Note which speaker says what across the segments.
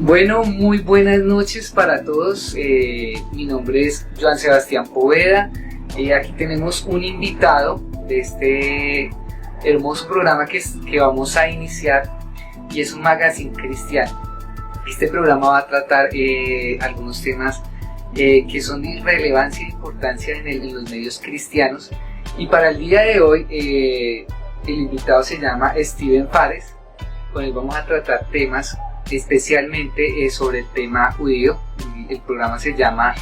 Speaker 1: Bueno, muy buenas noches para todos. Mi nombre es Joan Sebastián Poveda. Aquí tenemos un invitado de este hermoso programa que vamos a iniciar, y es un magazine cristiano. Este programa va a tratar algunos temas que son de relevancia e importancia en los medios cristianos. Y para el día de hoy el invitado se llama Steven Fares. Con él vamos a tratar temas especialmente sobre el tema judío. El programa se llama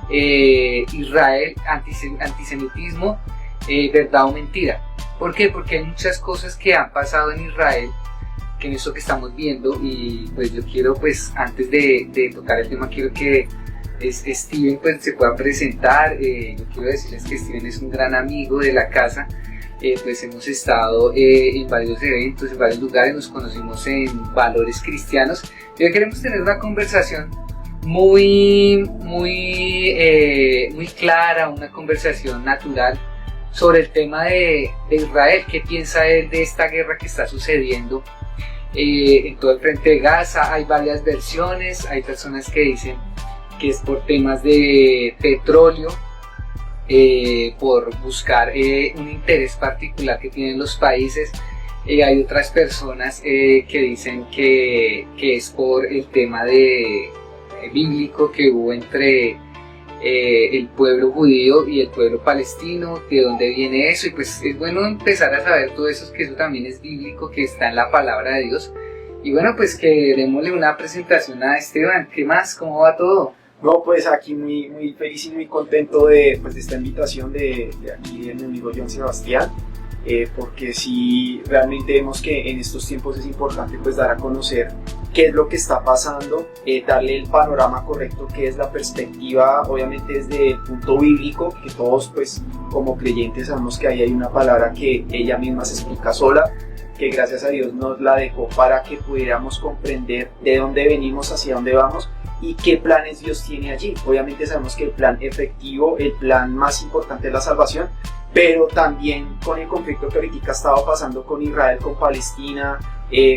Speaker 1: Israel, antisemitismo, verdad o mentira. ¿Por qué? Porque hay muchas cosas que han pasado en Israel, que en esto que estamos viendo, y pues yo quiero, pues antes de tocar el tema, quiero que Steven pues se pueda presentar. Yo quiero decirles que Steven es un gran amigo de la casa. Pues hemos estado en varios eventos, en varios lugares, nos conocimos en Valores Cristianos, y hoy queremos tener una conversación muy clara, una conversación natural sobre el tema de Israel. ¿Qué piensa él de esta guerra que está sucediendo en todo el frente de Gaza? Hay varias versiones, hay personas que dicen que es por temas de petróleo, por buscar un interés particular que tienen los países. Hay otras personas que dicen que es por el tema bíblico que hubo entre el pueblo judío y el pueblo palestino, de dónde viene eso, y pues es bueno empezar a saber todo eso, que eso también es bíblico, que está en la palabra de Dios. Y bueno, pues que démosle una presentación a Esteban. ¿Qué más? ¿Cómo va todo?
Speaker 2: No, pues aquí muy feliz y muy contento de esta invitación de aquí de mi amigo Joan Sebastián, porque sí, realmente vemos que en estos tiempos es importante pues dar a conocer qué es lo que está pasando, darle el panorama correcto, qué es la perspectiva, obviamente desde el punto bíblico, que todos pues como creyentes sabemos que ahí hay una palabra que ella misma se explica sola, que gracias a Dios nos la dejó para que pudiéramos comprender de dónde venimos, hacia dónde vamos y qué planes Dios tiene allí. Obviamente sabemos que el plan efectivo, el plan más importante es la salvación, pero también con el conflicto que ahorita ha estado pasando con Israel, con Palestina,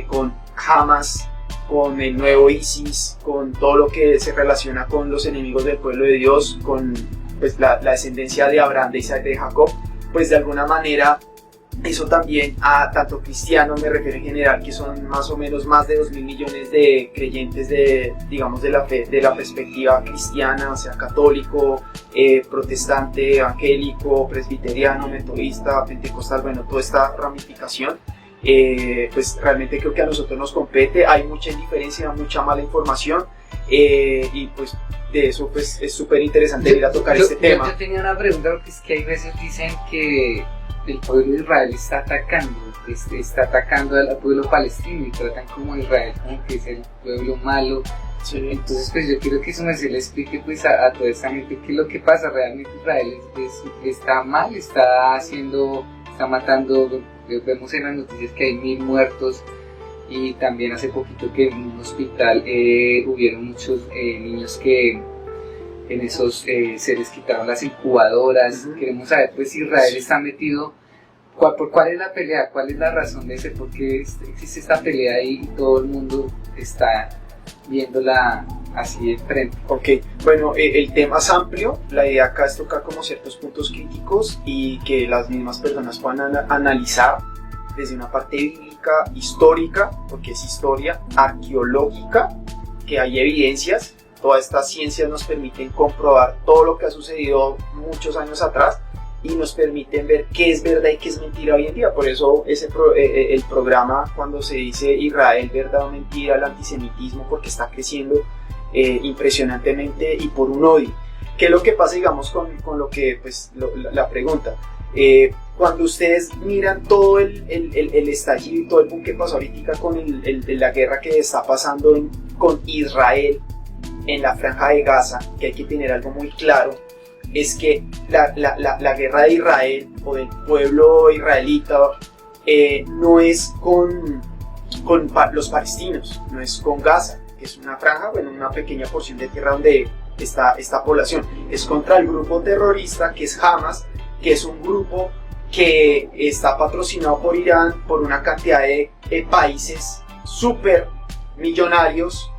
Speaker 2: con Hamas, con el nuevo ISIS, con todo lo que se relaciona con los enemigos del pueblo de Dios, con pues, la descendencia de Abraham, de Isaac, de Jacob, pues de alguna manera eso también a tanto cristianos, me refiero en general, que son más o menos más de 2.000 millones de creyentes digamos de la fe, de la perspectiva cristiana, o sea, católico, protestante, evangélico, presbiteriano, metodista, pentecostal, bueno, toda esta ramificación, pues realmente creo que a nosotros nos compete. Hay mucha indiferencia, mucha mala información, y pues de eso pues es súper interesante ir a tocar este tema.
Speaker 1: Yo tenía una pregunta, porque es que hay veces dicen que el pueblo de Israel está atacando al pueblo palestino y tratan como a Israel como que es el pueblo malo. Sí. Entonces pues yo quiero que eso me se le explique pues a toda esa gente qué es lo que pasa. Realmente Israel está mal, está matando. Vemos en las noticias que hay 1.000 muertos, y también hace poquito que en un hospital hubieron muchos niños que en esos se les quitaron las incubadoras. Queremos saber pues si Israel está metido, ¿cuál es la pelea? ¿Cuál es la razón de ese? ¿Por qué existe esta pelea y todo el mundo está viéndola así de frente?
Speaker 2: Ok, bueno, el tema es amplio. La idea acá es tocar como ciertos puntos críticos y que las mismas personas puedan analizar desde una parte bíblica, histórica, porque es historia, arqueológica, que hay evidencias. Todas estas ciencias nos permiten comprobar todo lo que ha sucedido muchos años atrás y nos permiten ver qué es verdad y qué es mentira hoy en día. Por eso el programa, cuando se dice Israel, verdad o mentira, el antisemitismo, porque está creciendo impresionantemente y por un odio. ¿Qué es lo que pasa, digamos, con lo que, pues, la pregunta? Cuando ustedes miran todo el estallido y todo el boom que pasó ahorita con la guerra que está pasando con Israel, en la franja de Gaza, que hay que tener algo muy claro, es que la guerra de Israel o del pueblo israelita no es con los palestinos, no es con Gaza, que es una franja, bueno, una pequeña porción de tierra donde está esta población, es contra el grupo terrorista que es Hamas, que es un grupo que está patrocinado por Irán, por una cantidad de países súper millonarios,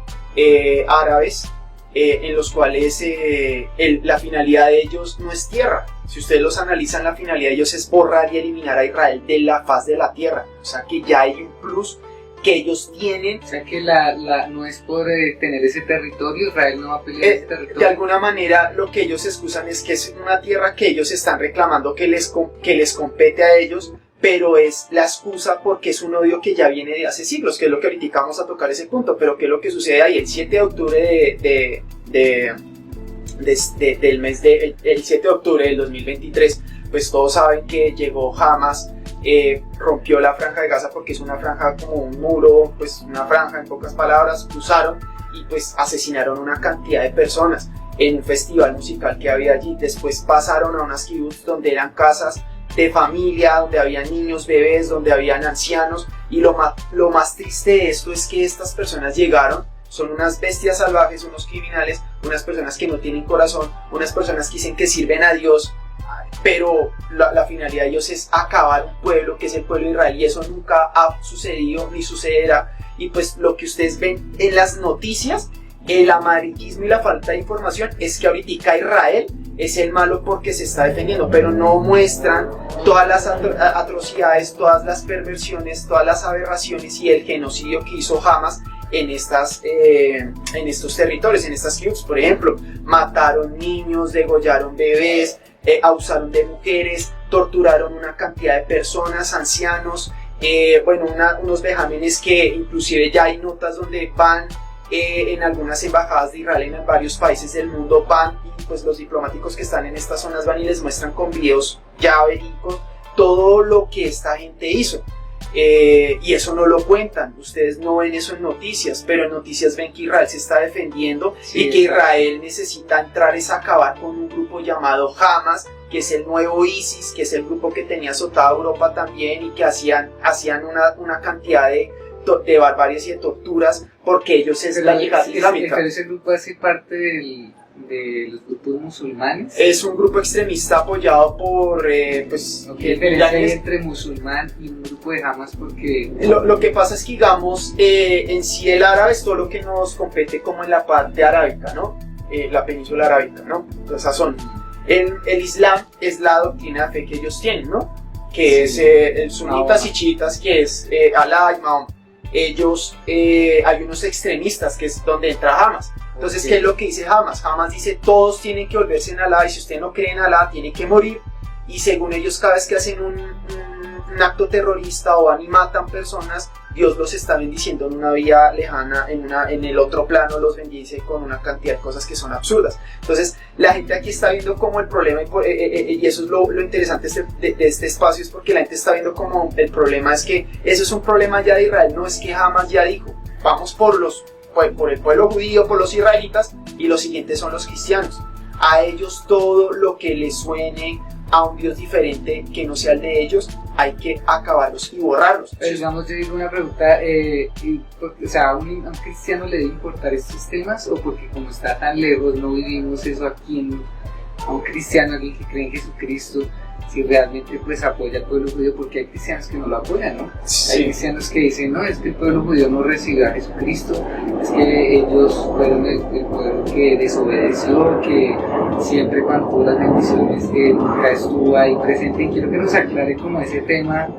Speaker 2: árabes, en los cuales la finalidad de ellos no es tierra. Si ustedes los analizan, la finalidad de ellos es borrar y eliminar a Israel de la faz de la tierra. O sea que ya hay un plus que ellos tienen.
Speaker 1: O sea que no es por tener ese territorio, Israel no va a pelear ese territorio.
Speaker 2: De alguna manera lo que ellos excusan es que es una tierra que ellos están reclamando que les compete a ellos, pero es la excusa porque es un odio que ya viene de hace siglos, que es lo que ahorita vamos a tocar ese punto. Pero ¿qué es lo que sucede ahí? El 7 de octubre el 7 de octubre del 2023, pues todos saben que llegó Hamas, rompió la franja de Gaza, porque es una franja como un muro, pues una franja, en pocas palabras, cruzaron y pues asesinaron una cantidad de personas en un festival musical que había allí. Después pasaron a unas kibbutz donde eran casas de familia, donde había niños, bebés, donde habían ancianos, y lo más triste de esto es que estas personas llegaron, son unas bestias salvajes, unos criminales, unas personas que no tienen corazón, unas personas que dicen que sirven a Dios, pero la finalidad de ellos es acabar un pueblo que es el pueblo de Israel, y eso nunca ha sucedido ni sucederá. Y pues lo que ustedes ven en las noticias, el amarillismo y la falta de información, es que ahorita Israel es el malo porque se está defendiendo, pero no muestran todas las atrocidades, todas las perversiones, todas las aberraciones y el genocidio que hizo Hamas en estos territorios, en estas kibbutz. Por ejemplo, mataron niños, degollaron bebés, abusaron de mujeres, torturaron una cantidad de personas, ancianos, unos vejámenes que inclusive ya hay notas donde van en algunas embajadas de Israel en varios países del mundo, van y pues los diplomáticos que están en estas zonas van y les muestran con videos ya verídicos todo lo que esta gente hizo. Y eso no lo cuentan, ustedes no ven eso en noticias, pero en noticias ven que Israel se está defendiendo, sí, y que Israel necesita entrar a acabar con un grupo llamado Hamas, que es el nuevo ISIS, que es el grupo que tenía azotada Europa también, y que hacían una cantidad de barbaries y de torturas, porque ellos es la yihad islámica.
Speaker 1: Pero ese grupo hace parte de los grupos musulmanes.
Speaker 2: Es un grupo extremista apoyado por
Speaker 1: ¿Qué diferencia hay entre musulmán y un grupo de Hamas? Porque
Speaker 2: lo que pasa es que, digamos, en sí el árabe es todo lo que nos compete como en la parte arábica, ¿no? La península arábica, ¿no? Entonces el Islam es la doctrina de fe que ellos tienen, ¿no? Que sí, es sunitas y chiitas, que es Alá y Mahoma. Ellos, hay unos extremistas, que es donde entra Hamas. Entonces, okay, ¿qué es lo que dice Hamas? Hamas dice, todos tienen que volverse en Alá, y si usted no cree en Alá, tiene que morir. Y según ellos, cada vez que hacen un acto terrorista o van y matan personas, Dios los está bendiciendo en una vía lejana, en el otro plano los bendice con una cantidad de cosas que son absurdas. Entonces, la gente aquí está viendo como el problema, y eso es lo interesante de este espacio, es porque la gente está viendo como el problema es que eso es un problema ya de Israel, no es que Hamas ya dijo, vamos por el pueblo judío, por los israelitas, y los siguientes son los cristianos. A ellos todo lo que les suene a un Dios diferente que no sea el de ellos, hay que acabarlos y borrarlos.
Speaker 1: Pero digamos, yo digo una pregunta, o sea, ¿a un cristiano le debe importar estos temas, o porque como está tan lejos no vivimos eso aquí a un cristiano, alguien que cree en Jesucristo, si realmente pues apoya al pueblo judío? Porque hay cristianos que no lo apoyan, ¿no? Sí. Hay cristianos que dicen, no, es que el pueblo judío no recibió a Jesucristo, es que ellos fueron el pueblo que desobedeció, que siempre cuando tuvo las bendiciones nunca estuvo ahí presente. Y quiero que nos aclare como ese tema,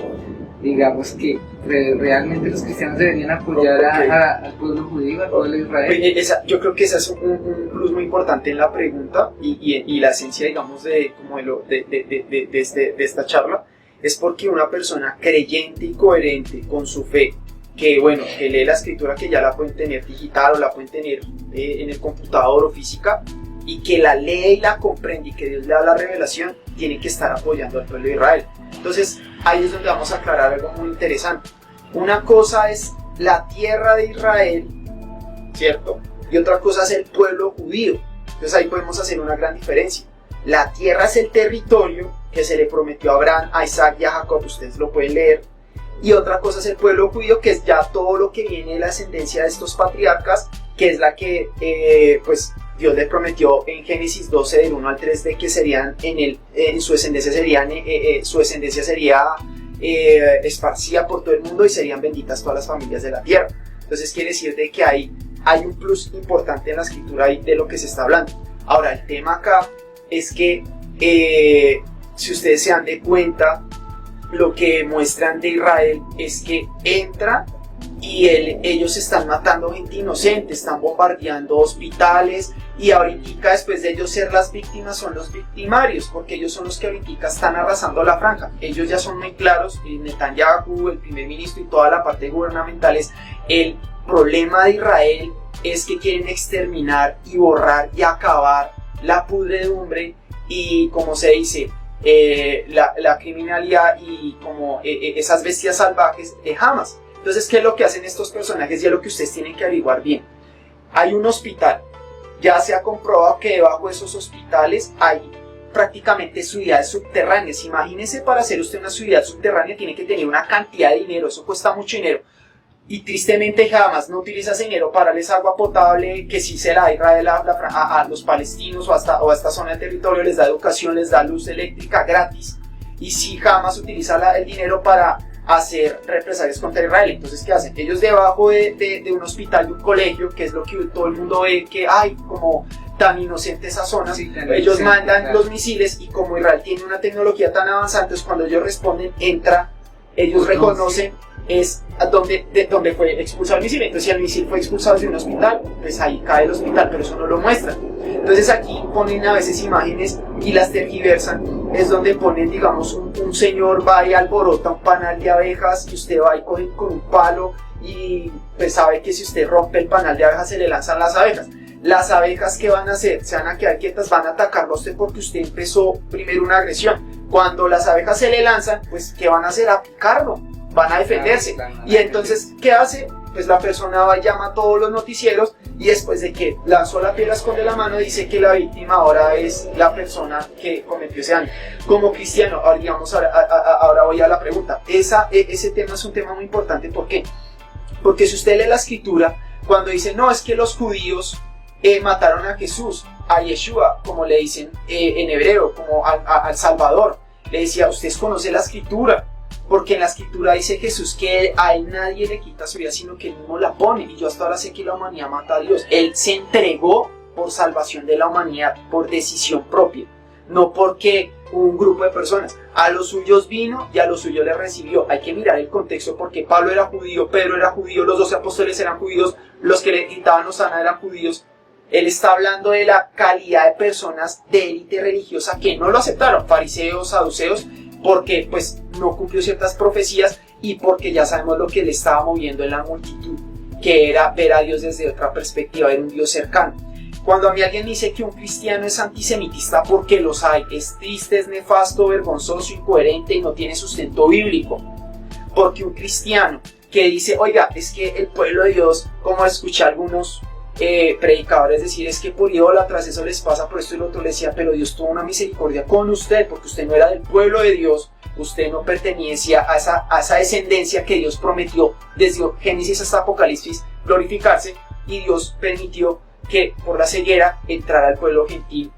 Speaker 1: digamos, que realmente los cristianos deberían apoyar al pueblo judío, al pueblo de Israel.
Speaker 2: Yo creo que ese es un plus muy importante en la pregunta, y la esencia, digamos, de esta charla, es porque una persona creyente y coherente con su fe, que lee la escritura, que ya la pueden tener digital o la pueden tener en el computador o física, y que la lee y la comprende y que Dios le da la revelación, tiene que estar apoyando al pueblo de Israel. Entonces ahí es donde vamos a aclarar algo muy interesante. Una cosa es la tierra de Israel, ¿cierto? Y otra cosa es el pueblo judío. Entonces ahí podemos hacer una gran diferencia. La tierra es el territorio que se le prometió a Abraham, a Isaac y a Jacob, ustedes lo pueden leer. Y otra cosa es el pueblo judío, que es ya todo lo que viene de la ascendencia de estos patriarcas, que es la que Dios le prometió en Génesis 12 del 1 al 3 de que serían en su descendencia sería esparcida por todo el mundo y serían benditas todas las familias de la tierra. Entonces quiere decir de que hay hay un plus importante en la escritura ahí de lo que se está hablando. Ahora, el tema acá es que si ustedes se dan de cuenta, lo que muestran de Israel es que entra y ellos están matando gente inocente, están bombardeando hospitales, y ahorita después de ellos ser las víctimas son los victimarios, porque ellos son los que ahorita están arrasando la franja. Ellos ya son muy claros, Netanyahu, el primer ministro y toda la parte gubernamental, es el problema de Israel es que quieren exterminar y borrar y acabar la pudredumbre y, como se dice, la criminalidad y como esas bestias salvajes de Hamas. Entonces, ¿qué es lo que hacen estos personajes? Y es lo que ustedes tienen que averiguar bien. Hay un hospital, ya se ha comprobado que debajo de esos hospitales hay prácticamente ciudades subterráneas. Imagínense, para hacer usted una ciudad subterránea tiene que tener una cantidad de dinero, eso cuesta mucho dinero. Y tristemente Hamas no utiliza ese dinero para darles agua potable, que sí se la da Israel a los palestinos o a esta zona de territorio, les da educación, les da luz eléctrica gratis. Y sí Hamas utiliza el dinero para hacer represalias contra Israel. Entonces, ¿qué hacen? Ellos debajo de un hospital, de un colegio, que es lo que todo el mundo ve, que hay como tan inocente esa zona, sí, ellos mandan los misiles, y como Israel tiene una tecnología tan avanzada, entonces cuando ellos responden, entra, ellos reconocen es donde fue expulsado el misil. Entonces, si el misil fue expulsado de un hospital, pues ahí cae el hospital, pero eso no lo muestran. Entonces aquí ponen a veces imágenes y las tergiversan. Es donde ponen, digamos, un señor va y alborota un panal de abejas, y usted va y coge con un palo, y pues sabe que si usted rompe el panal de abejas se le lanzan las abejas. Las abejas, ¿qué van a hacer? Se van a quedar quietas, van a atacarlo a usted porque usted empezó primero una agresión. Cuando las abejas se le lanzan, pues ¿qué van a hacer? A picarlo, van a defenderse. Y entonces, ¿qué hace? Pues la persona va y llama a todos los noticieros, y después de que lanzó la piedra, esconde la mano, dice que la víctima ahora es la persona que cometió ese daño. Como cristiano, ahora, digamos, ahora voy a la pregunta. Ese tema es un tema muy importante. ¿Por qué? Porque si usted lee la escritura, cuando dice, no, es que los judíos mataron a Jesús, a Yeshua, como le dicen en hebreo, como al Salvador, le decía, ustedes conocen la escritura, porque en la escritura dice Jesús que a él nadie le quita su vida, sino que él mismo la pone, y yo hasta ahora sé que la humanidad mata a Dios. Él se entregó por salvación de la humanidad, por decisión propia, no porque un grupo de personas. A los suyos vino y a los suyos le recibió. Hay que mirar el contexto, porque Pablo era judío, Pedro era judío, los 12 apóstoles eran judíos, los que le quitaban Osana eran judíos. Él está hablando de la calidad de personas de élite religiosa que no lo aceptaron, fariseos, saduceos, porque pues no cumplió ciertas profecías, y porque ya sabemos lo que le estaba moviendo en la multitud, que era ver a Dios desde otra perspectiva, ver un Dios cercano. Cuando a mí alguien dice que un cristiano es antisemitista, porque los hay, es triste, es nefasto, vergonzoso, incoherente y no tiene sustento bíblico. Porque un cristiano que dice, oiga, es que el pueblo de Dios, como escuché a algunos predicadores decir, es que por idólatras eso les pasa por esto y lo otro, le decía, pero Dios tuvo una misericordia con usted, porque usted no era del pueblo de Dios, usted no pertenecía a esa descendencia que Dios prometió desde Génesis hasta Apocalipsis glorificarse, y Dios permitió que por la ceguera entrara el pueblo gentil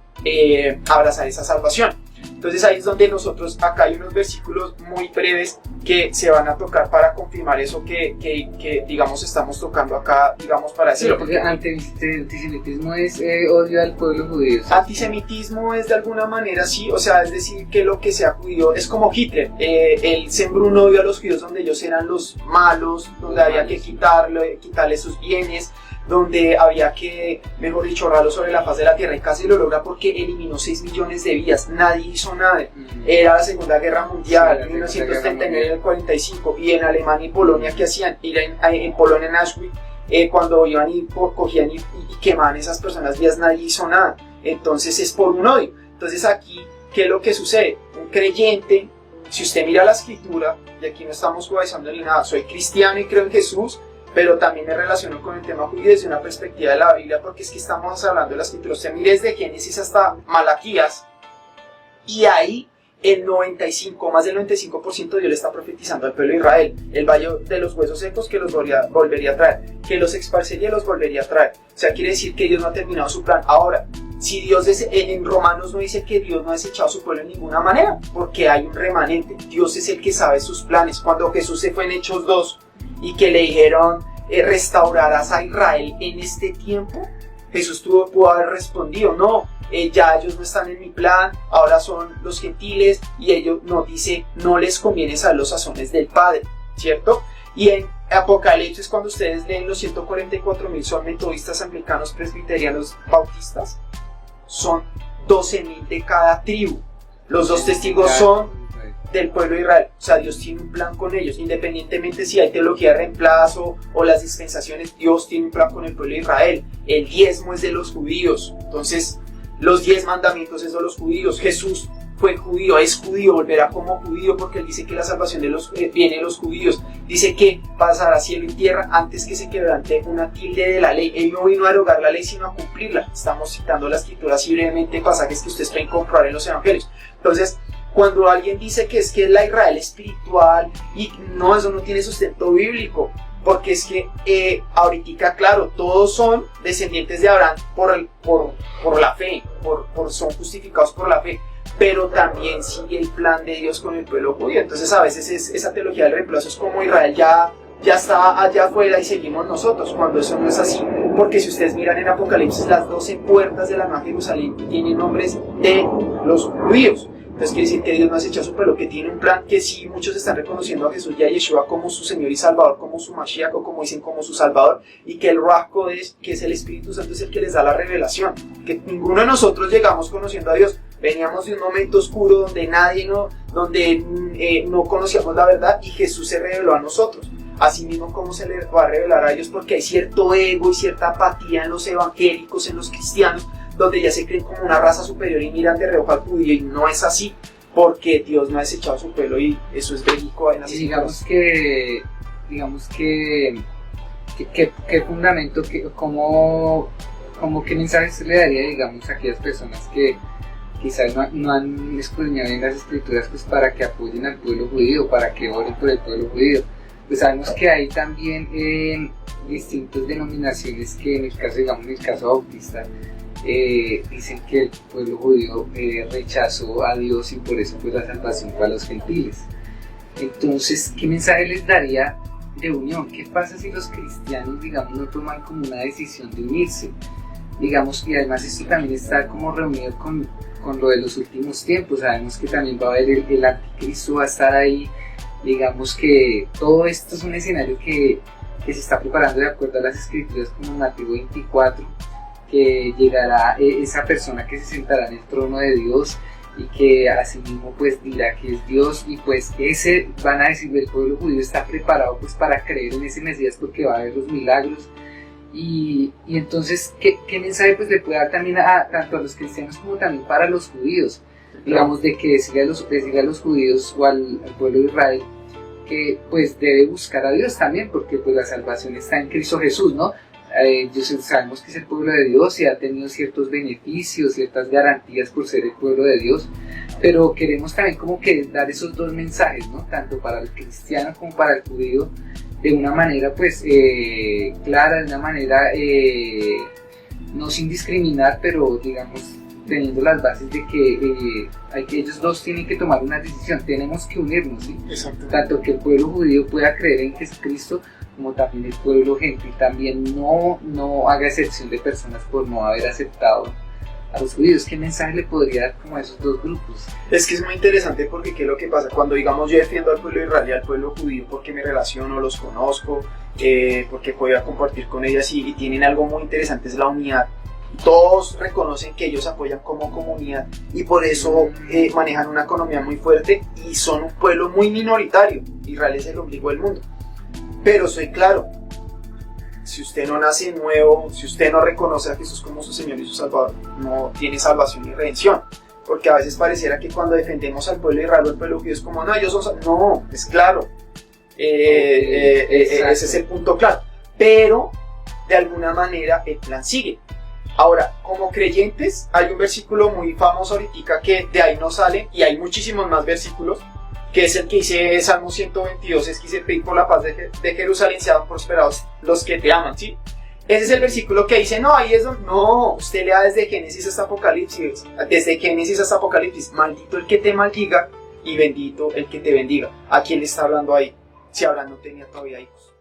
Speaker 2: a abrazar esa salvación. Entonces ahí es donde nosotros, acá hay unos versículos muy breves que se van a tocar para confirmar eso que digamos estamos tocando acá, digamos, para decirlo.
Speaker 1: Sí, porque antisemitismo es odio al pueblo judío, ¿sí?
Speaker 2: Antisemitismo es de alguna manera, sí, o sea, es decir, que lo que sea judío es como Hitler. Él sembró un odio a los judíos donde ellos eran los malos, donde había que quitarle sus bienes, donde había que, mejor dicho, borrarlo sobre la faz de la tierra, y casi lo logra porque eliminó 6 millones de vidas. Nadie hizo nada. Era la Segunda Guerra Mundial, en 1939 y el 45, y en Alemania y Polonia, ¿qué hacían? Ir en Polonia, en Auschwitz, cuando iban y cogían y quemaban esas personas vivas, nadie hizo nada. Entonces es por un odio. Entonces aquí, ¿qué es lo que sucede? Un creyente, si usted mira la escritura, y aquí no estamos judaizando ni nada, soy cristiano y creo en Jesús, pero también me relaciono con el tema judío desde una perspectiva de la Biblia, porque es que estamos hablando de la escritura. Usted mire desde Génesis hasta Malaquías, y ahí más del 95% Dios le está profetizando al pueblo de Israel. El valle de los huesos secos, que los volvería a traer, que los esparcería y los volvería a traer. O sea, quiere decir que Dios no ha terminado su plan. Ahora, si Dios en Romanos no dice que Dios no ha desechado a su pueblo en ninguna manera, porque hay un remanente. Dios es el que sabe sus planes. Cuando Jesús se fue en Hechos 2 y que le dijeron, restaurarás a Israel en este tiempo? Jesús pudo haber respondido, no, ya ellos no están en mi plan, ahora son los gentiles, y ellos nos dice, no les conviene saber los sazones del Padre, ¿cierto? Y en Apocalipsis, cuando ustedes leen los 144.000 son metodistas, anglicanos, presbiterianos, bautistas, son 12.000 de cada tribu. Los dos testigos son del pueblo de Israel. O sea, Dios tiene un plan con ellos, independientemente si hay teología de reemplazo o las dispensaciones. Dios tiene un plan con el pueblo de Israel. El diezmo es de los judíos, entonces los 10 mandamientos es de los judíos. Jesús fue judío, es judío, volverá como judío, porque él dice que la salvación viene de los judíos. Dice que pasará cielo y tierra antes que se quebrante una tilde de la ley. Él no vino a derogar la ley, sino a cumplirla. Estamos citando la escritura así brevemente, pasajes que ustedes pueden comprobar en los evangelios. Entonces, cuando alguien dice que es la Israel espiritual, y no, eso no tiene sustento bíblico, porque es que ahorita, claro, todos son descendientes de Abraham por la fe, son justificados por la fe, pero también sigue el plan de Dios con el pueblo judío. Entonces a veces esa teología del reemplazo es como Israel ya está allá afuera y seguimos nosotros, cuando eso no es así, porque si ustedes miran en Apocalipsis, las 12 puertas de la Nueva Jerusalén tienen nombres de los judíos. Entonces quiere decir que Dios no ha echado su pelo, que tiene un plan, que sí, muchos están reconociendo a Jesús y a Yeshua como su Señor y Salvador, como su Mashiach, o como dicen, como su Salvador, y que el Ruach Kodesh, que es el Espíritu Santo, es el que les da la revelación, que ninguno de nosotros llegamos conociendo a Dios. Veníamos de un momento oscuro donde no conocíamos la verdad, y Jesús se reveló a nosotros. Asimismo, ¿cómo se les va a revelar a ellos? Porque hay cierto ego y cierta apatía en los evangélicos, en los cristianos, donde ya se creen como una raza superior y miran de reojo al judío, y no es así, porque Dios no ha desechado su pueblo, y eso es verídico en las
Speaker 1: escrituras. Digamos que qué fundamento, como qué mensaje se le daría, digamos, a aquellas personas que quizás no han escudriñado en las escrituras, pues para que apoyen al pueblo judío, para que oren por el pueblo judío. Pues sabemos que hay también distintas denominaciones que en el caso bautista, dicen que el pueblo judío rechazó a Dios, y por eso pues la salvación fue a los gentiles. Entonces, ¿qué mensaje les daría de unión? ¿Qué pasa si los cristianos, digamos, no toman como una decisión de unirse? Digamos, y además esto también está como reunido con lo de los últimos tiempos. Sabemos que también va a haber el anticristo, va a estar ahí. Digamos que todo esto es un escenario que se está preparando de acuerdo a las escrituras, como en Mateo 24, que llegará esa persona que se sentará en el trono de Dios, y que asimismo pues dirá que es Dios, y pues ese, van a decir, el pueblo judío está preparado pues para creer en ese Mesías, porque va a haber los milagros. Y entonces, ¿qué mensaje pues le puede dar también tanto a los cristianos como también para los judíos? Digamos, de que decirle a los judíos o al pueblo de Israel que pues debe buscar a Dios también, porque pues la salvación está en Cristo Jesús, ¿no? Sabemos que es el pueblo de Dios y ha tenido ciertos beneficios, ciertas garantías por ser el pueblo de Dios, pero queremos también como que dar esos dos mensajes, ¿no? Tanto para el cristiano como para el judío, de una manera pues clara, de una manera no sin discriminar, pero digamos teniendo las bases de que ellos dos tienen que tomar una decisión. Tenemos que unirnos, ¿sí? Tanto que el pueblo judío pueda creer en Jesucristo, como también el pueblo gentil también no haga excepción de personas por no haber aceptado a los judíos. ¿Qué mensaje le podría dar como a esos dos grupos?
Speaker 2: Es que es muy interesante, porque ¿qué es lo que pasa? Cuando digamos yo defiendo al pueblo de Israel y al pueblo judío porque me relaciono, los conozco, porque puedo compartir con ellas, y tienen algo muy interesante, es la unidad. Todos reconocen que ellos apoyan como comunidad, y por eso manejan una economía muy fuerte y son un pueblo muy minoritario. Israel es el ombligo del mundo. Pero soy claro, si usted no nace nuevo, si usted no reconoce a Jesús como su Señor y su Salvador, no tiene salvación ni redención. Porque a veces pareciera que cuando defendemos al pueblo de Israel o al pueblo judío es como, no, ellos son... No, es claro. Ese es el punto claro. Pero, de alguna manera, el plan sigue. Ahora, como creyentes, hay un versículo muy famoso ahorita que de ahí no sale, y hay muchísimos más versículos, que es el que dice Salmo 122, es que dice: pedir por la paz de Jerusalén, sean prosperados los que te aman, ¿sí? Ese es el versículo que dice, no, ahí es donde... No, usted lea desde Génesis hasta Apocalipsis, maldito el que te maldiga y bendito el que te bendiga. ¿A quién le está hablando ahí? Si Abraham no tenía todavía hijos.